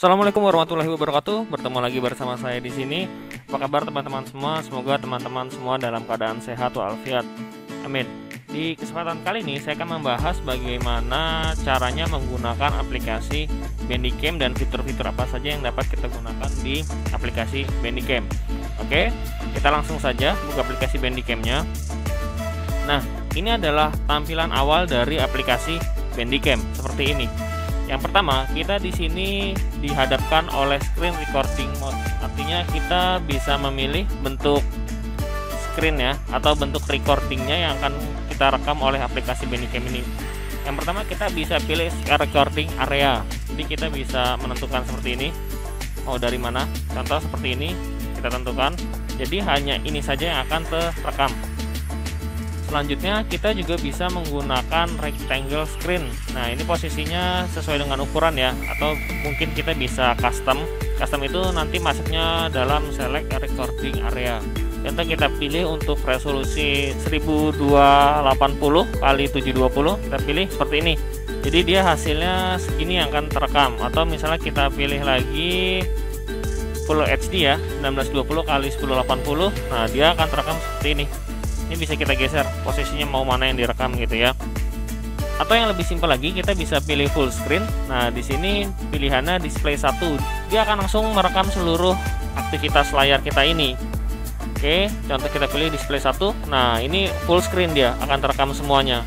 Assalamualaikum warahmatullahi wabarakatuh. Bertemu lagi bersama saya di sini. Apa kabar teman-teman semua? Semoga teman-teman semua dalam keadaan sehat walafiat. Amin. Di kesempatan kali ini saya akan membahas bagaimana caranya menggunakan aplikasi Bandicam dan fitur-fitur apa saja yang dapat kita gunakan di aplikasi Bandicam. Oke, kita langsung saja buka aplikasi Bandicam-nya. Nah, ini adalah tampilan awal dari aplikasi Bandicam seperti ini. Yang pertama, kita di sini dihadapkan oleh screen recording mode. Artinya kita bisa memilih bentuk screen ya, atau bentuk recordingnya yang akan kita rekam oleh aplikasi Bandicam ini. Yang pertama, kita bisa pilih recording area. Jadi kita bisa menentukan seperti ini, mau dari mana. Contoh seperti ini, kita tentukan. Jadi hanya ini saja yang akan terekam. Selanjutnya kita juga bisa menggunakan rectangle screen. Nah, ini posisinya sesuai dengan ukuran ya, atau mungkin kita bisa custom. Custom itu nanti masuknya dalam select recording area. Contoh kita pilih untuk resolusi 1280 x 720, kita pilih seperti ini. Jadi dia hasilnya segini yang akan terekam. Atau misalnya kita pilih lagi Full HD ya, 1920 x 1080. Nah, dia akan terekam seperti ini. Ini bisa kita geser posisinya mau mana yang direkam gitu ya. Atau yang lebih simpel lagi, kita bisa pilih full screen. Nah, di sini pilihannya display 1. Dia akan langsung merekam seluruh aktivitas layar kita ini. Oke, contoh kita pilih display 1. Nah, ini full screen, dia akan terekam semuanya.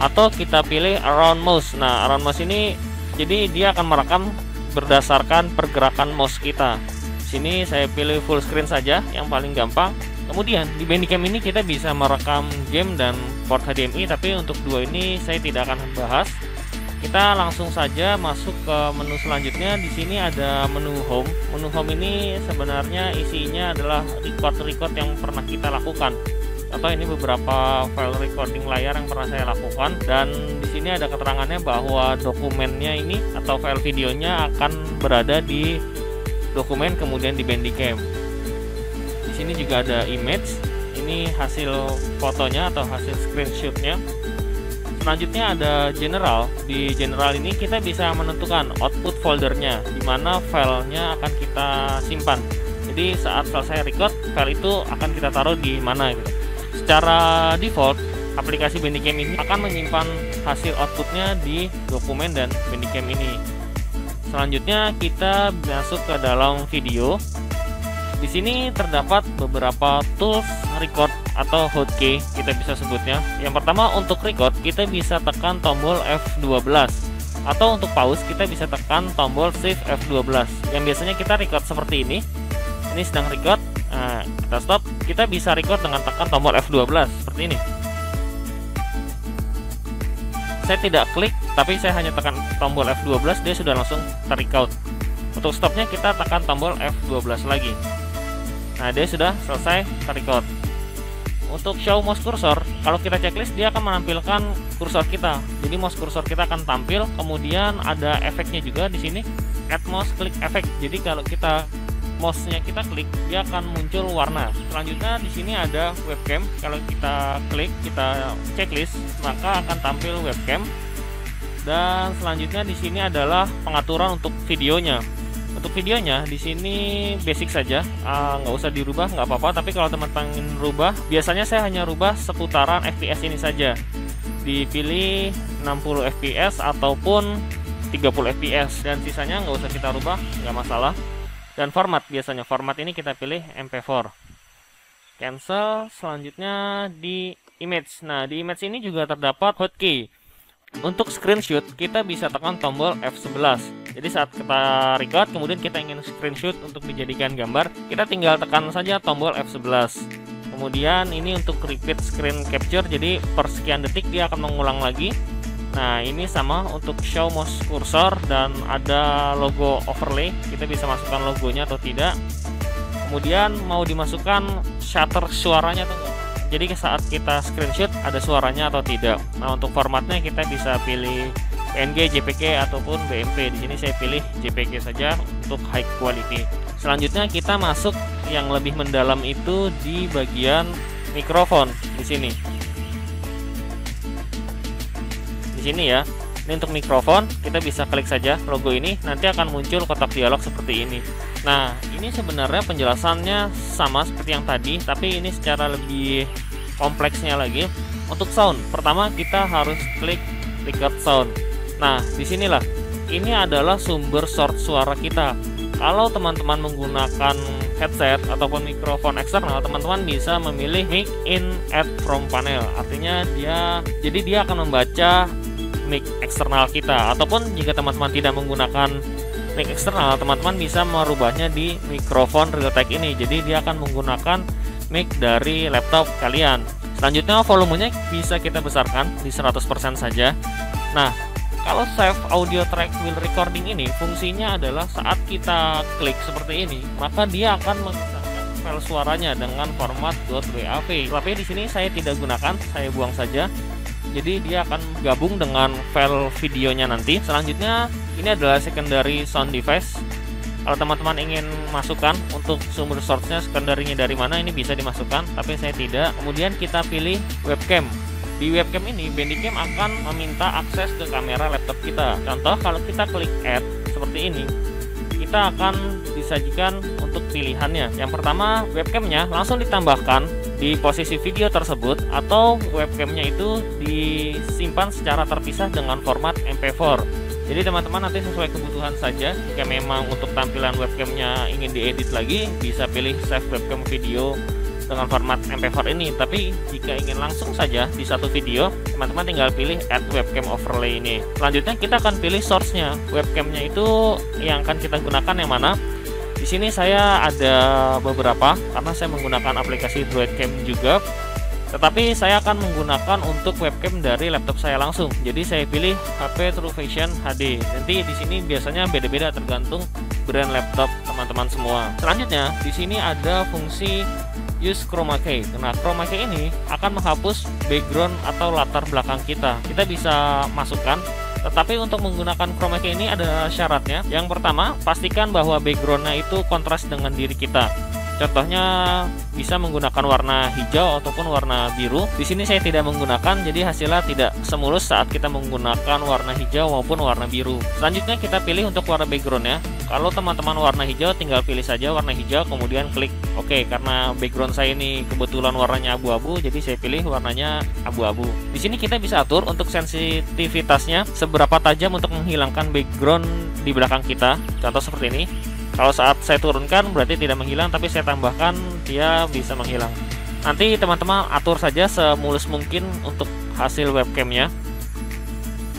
Atau kita pilih around mouse. Nah, around mouse ini jadi dia akan merekam berdasarkan pergerakan mouse kita. Di sini saya pilih full screen saja yang paling gampang. Kemudian di Bandicam ini kita bisa merekam game dan port HDMI, tapi untuk dua ini saya tidak akan bahas. Kita langsung saja masuk ke menu selanjutnya. Di sini ada menu home. Menu home ini sebenarnya isinya adalah record yang pernah kita lakukan. Atau ini beberapa file recording layar yang pernah saya lakukan, dan di sini ada keterangannya bahwa dokumennya ini atau file videonya akan berada di dokumen kemudian di Bandicam. Di sini juga ada image, ini hasil fotonya atau hasil screenshotnya. Selanjutnya ada general. Di general ini kita bisa menentukan output foldernya, di mana filenya akan kita simpan. Jadi saat selesai record, file itu akan kita taruh di mana gitu. Secara default, aplikasi Bandicam ini akan menyimpan hasil outputnya di dokumen dan Bandicam ini. Selanjutnya kita masuk ke dalam video. Di sini terdapat beberapa tools record atau hotkey kita bisa sebutnya. Yang pertama, untuk record kita bisa tekan tombol F12, atau untuk pause kita bisa tekan tombol shift F12. Yang biasanya kita record seperti ini. Ini sedang record. Nah, kita stop. Kita bisa record dengan tekan tombol F12 seperti ini. Saya tidak klik, tapi saya hanya tekan tombol F12, dia sudah langsung ter-record. Untuk stopnya kita tekan tombol F12 lagi. Nah, dia sudah selesai ter-record. Untuk show mouse cursor, kalau kita checklist dia akan menampilkan kursor kita. Jadi mouse cursor kita akan tampil, kemudian ada efeknya juga di sini, add mouse click effect. Jadi kalau kita mouse-nya kita klik, dia akan muncul warna. Selanjutnya di sini ada webcam. Kalau kita klik, kita checklist, maka akan tampil webcam. Dan selanjutnya di sini adalah pengaturan untuk videonya. Untuk videonya di sini basic saja, nggak usah dirubah, nggak apa-apa. Tapi kalau teman-teman ingin rubah, biasanya saya hanya rubah seputaran FPS ini saja. Dipilih 60 FPS ataupun 30 FPS, dan sisanya nggak usah kita rubah, nggak masalah. Dan format, biasanya format ini kita pilih MP4. Cancel. Selanjutnya di image. Nah, di image ini juga terdapat hotkey. Untuk screenshot kita bisa tekan tombol F11. Jadi saat kita record kemudian kita ingin screenshot untuk dijadikan gambar, kita tinggal tekan saja tombol F11. Kemudian ini untuk repeat screen capture, jadi per sekian detik dia akan mengulang lagi. Nah, ini sama untuk show mouse cursor, dan ada logo overlay, kita bisa masukkan logonya atau tidak. Kemudian mau dimasukkan shutter suaranya atau enggak. Jadi saat kita screenshot ada suaranya atau tidak. Nah, untuk formatnya kita bisa pilih PNG, JPG ataupun BMP. Di sini saya pilih JPG saja untuk high quality. Selanjutnya kita masuk yang lebih mendalam itu di bagian mikrofon di sini. Di sini ya. Ini untuk mikrofon, kita bisa klik saja logo ini, nanti akan muncul kotak dialog seperti ini. Nah, ini sebenarnya penjelasannya sama seperti yang tadi, tapi ini secara lebih kompleksnya lagi. Untuk sound, pertama kita harus klik record sound. Nah, disinilah, ini adalah sumber source suara kita. Kalau teman-teman menggunakan headset ataupun mikrofon eksternal, teman-teman bisa memilih mic in add from panel. Artinya dia akan membaca mic eksternal kita. Ataupun jika teman-teman tidak menggunakan mic eksternal, teman-teman bisa merubahnya di mikrofon Realtek ini. Jadi dia akan menggunakan mic dari laptop kalian. Selanjutnya volumenya bisa kita besarkan di 100% saja. Nah, kalau save audio track wheel recording ini fungsinya adalah saat kita klik seperti ini, maka dia akan mengisahkan file suaranya dengan format .wav. Tapi di sini saya tidak gunakan, saya buang saja. Jadi dia akan gabung dengan file videonya nanti. Selanjutnya ini adalah secondary sound device. Kalau teman-teman ingin masukkan untuk sumber source-nya, secondary-nya dari mana, ini bisa dimasukkan, tapi saya tidak. Kemudian kita pilih webcam. Di webcam ini Bandicam akan meminta akses ke kamera laptop kita. Contoh, kalau kita klik add seperti ini, kita akan disajikan untuk pilihannya. Yang pertama, webcamnya langsung ditambahkan di posisi video tersebut, atau webcamnya itu disimpan secara terpisah dengan format MP4. Jadi teman-teman nanti sesuai kebutuhan saja. Jika memang untuk tampilan webcamnya ingin diedit lagi, bisa pilih save webcam video dengan format MP4 ini. Tapi jika ingin langsung saja di satu video, teman-teman tinggal pilih add webcam overlay ini. Selanjutnya kita akan pilih source-nya. Webcamnya itu yang akan kita gunakan yang mana? Di sini saya ada beberapa karena saya menggunakan aplikasi Droidcam juga. Tetapi saya akan menggunakan untuk webcam dari laptop saya langsung. Jadi saya pilih HP TrueVision HD. Nanti di sini biasanya beda-beda tergantung brand laptop teman-teman semua. Selanjutnya di sini ada fungsi use chroma key. Nah, chroma key ini akan menghapus background atau latar belakang kita. Kita bisa masukkan, tetapi untuk menggunakan chroma key ini ada syaratnya. Yang pertama, pastikan bahwa backgroundnya itu kontras dengan diri kita. Contohnya bisa menggunakan warna hijau ataupun warna biru. Di sini saya tidak menggunakan, jadi hasilnya tidak semulus saat kita menggunakan warna hijau maupun warna biru. Selanjutnya kita pilih untuk warna backgroundnya. Kalau teman-teman warna hijau, tinggal pilih saja warna hijau, kemudian klik OK. Karena background saya ini kebetulan warnanya abu-abu, jadi saya pilih warnanya abu-abu. Di sini kita bisa atur untuk sensitivitasnya seberapa tajam untuk menghilangkan background di belakang kita. Contoh seperti ini. Kalau saat saya turunkan berarti tidak menghilang, tapi saya tambahkan dia bisa menghilang. Nanti teman-teman atur saja semulus mungkin untuk hasil webcamnya,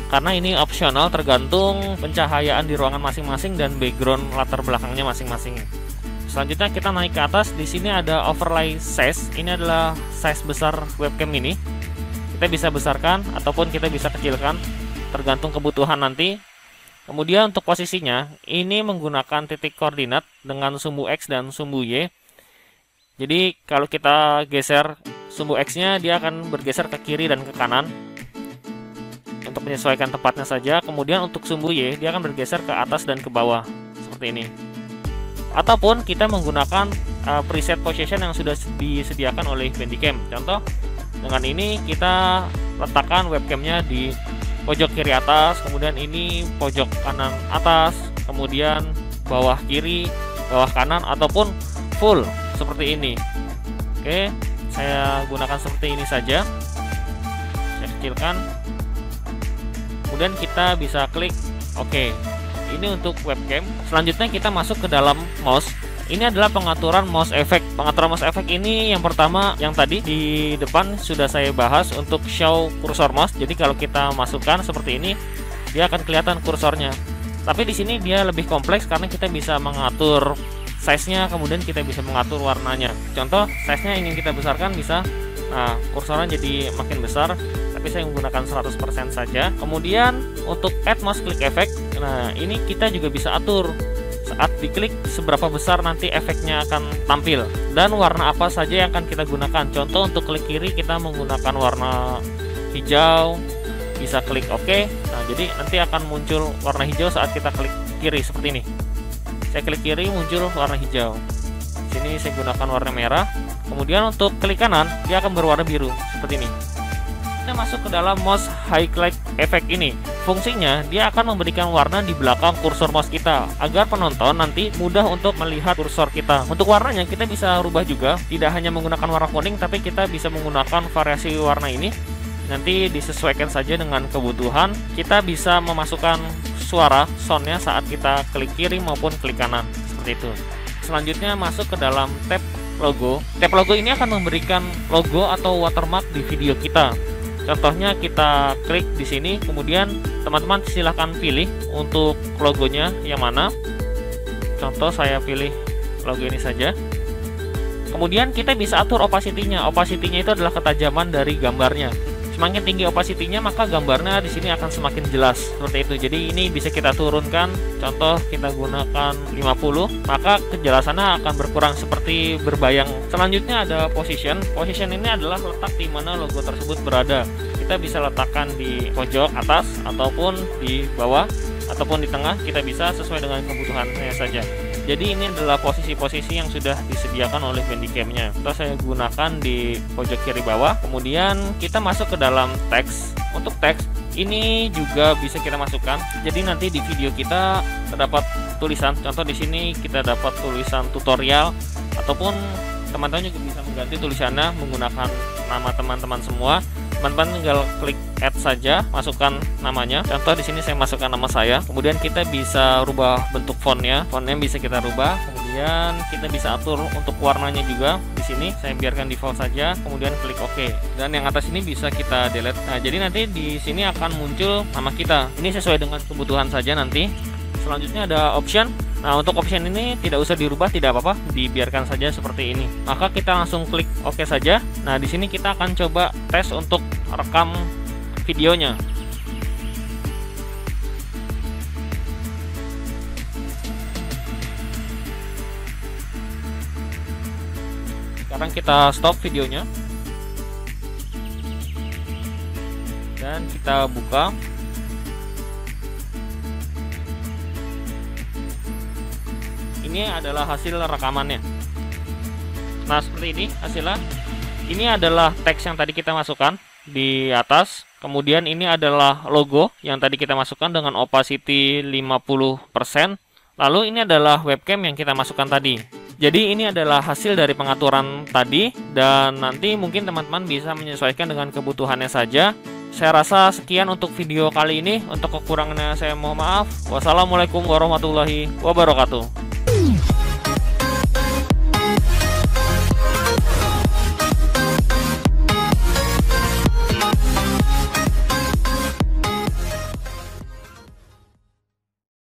karena ini opsional tergantung pencahayaan di ruangan masing-masing dan background latar belakangnya masing-masing. Selanjutnya kita naik ke atas. Di sini ada overlay size. Ini adalah size besar webcam ini. Kita bisa besarkan ataupun kita bisa kecilkan tergantung kebutuhan nanti. Kemudian untuk posisinya, ini menggunakan titik koordinat dengan sumbu X dan sumbu Y. Jadi kalau kita geser sumbu X-nya, dia akan bergeser ke kiri dan ke kanan untuk menyesuaikan tempatnya saja. Kemudian untuk sumbu Y, dia akan bergeser ke atas dan ke bawah seperti ini. Ataupun kita menggunakan preset position yang sudah disediakan oleh Bandicam. Contoh, dengan ini kita letakkan webcamnya di pojok kiri atas, kemudian ini pojok kanan atas, kemudian bawah kiri, bawah kanan, ataupun full seperti ini. Oke, saya gunakan seperti ini saja. Saya kecilkan. Kemudian kita bisa klik OK. Ini untuk webcam. Selanjutnya kita masuk ke dalam mouse. Ini adalah pengaturan mouse effect. Pengaturan mouse effect ini yang pertama, yang tadi di depan sudah saya bahas untuk show kursor mouse. Jadi kalau kita masukkan seperti ini, dia akan kelihatan kursornya. Tapi di sini dia lebih kompleks karena kita bisa mengatur size-nya, kemudian kita bisa mengatur warnanya. Contoh, size-nya ingin kita besarkan bisa. Nah, kursornya jadi makin besar, tapi saya menggunakan 100% saja. Kemudian untuk add mouse click effect. Nah, ini kita juga bisa atur saat diklik seberapa besar nanti efeknya akan tampil dan warna apa saja yang akan kita gunakan. Contoh untuk klik kiri kita menggunakan warna hijau, bisa klik OK. Nah, jadi nanti akan muncul warna hijau saat kita klik kiri seperti ini. Saya klik kiri muncul warna hijau. Sini saya gunakan warna merah. Kemudian untuk klik kanan dia akan berwarna biru seperti ini. Kita masuk ke dalam mouse highlight effect ini. Fungsinya, dia akan memberikan warna di belakang kursor mouse kita agar penonton nanti mudah untuk melihat kursor kita. Untuk warnanya kita bisa rubah juga, tidak hanya menggunakan warna kuning, tapi kita bisa menggunakan variasi warna ini. Nanti disesuaikan saja dengan kebutuhan. Kita bisa memasukkan suara soundnya saat kita klik kiri maupun klik kanan, seperti itu. Selanjutnya masuk ke dalam tab logo. Tab logo ini akan memberikan logo atau watermark di video kita. Contohnya kita klik di sini, kemudian teman-teman silahkan pilih untuk logonya yang mana. Contoh saya pilih logo ini saja. Kemudian kita bisa atur opacity-nya. Opacity-nya itu adalah ketajaman dari gambarnya. Semakin tinggi opacity-nya maka gambarnya di sini akan semakin jelas, seperti itu. Jadi ini bisa kita turunkan. Contoh kita gunakan 50, maka kejelasannya akan berkurang seperti berbayang. Selanjutnya ada position. Position ini adalah letak di mana logo tersebut berada. Kita bisa letakkan di pojok atas ataupun di bawah ataupun di tengah. Kita bisa sesuai dengan kebutuhannya saja. Jadi ini adalah posisi-posisi yang sudah disediakan oleh Bandicam-nya. Terus saya gunakan di pojok kiri bawah. Kemudian kita masuk ke dalam teks. Untuk teks ini juga bisa kita masukkan. Jadi nanti di video kita terdapat tulisan. Contoh di sini kita dapat tulisan tutorial, ataupun teman-teman juga bisa mengganti tulisannya menggunakan nama teman-teman semua. Teman-teman tinggal klik add saja, masukkan namanya. Contoh di sini saya masukkan nama saya. Kemudian kita bisa rubah bentuk fontnya. Fontnya bisa kita rubah. Kemudian kita bisa atur untuk warnanya juga. Di sini saya biarkan default saja. Kemudian klik OK. Dan yang atas ini bisa kita delete. Nah, jadi nanti di sini akan muncul nama kita. Ini sesuai dengan kebutuhan saja nanti. Selanjutnya ada option. Nah, untuk option ini tidak usah dirubah, tidak apa-apa, dibiarkan saja seperti ini. Maka kita langsung klik OK saja. Nah, di sini kita akan coba tes untuk rekam videonya. Sekarang kita stop videonya. Dan kita buka. Ini adalah hasil rekamannya. Nah, seperti ini hasilnya. Ini adalah teks yang tadi kita masukkan di atas. Kemudian ini adalah logo yang tadi kita masukkan dengan opacity 50%. Lalu ini adalah webcam yang kita masukkan tadi. Jadi ini adalah hasil dari pengaturan tadi, dan nanti mungkin teman-teman bisa menyesuaikan dengan kebutuhannya saja. Saya rasa sekian untuk video kali ini. Untuk kekurangannya saya mohon maaf. Wassalamualaikum warahmatullahi wabarakatuh.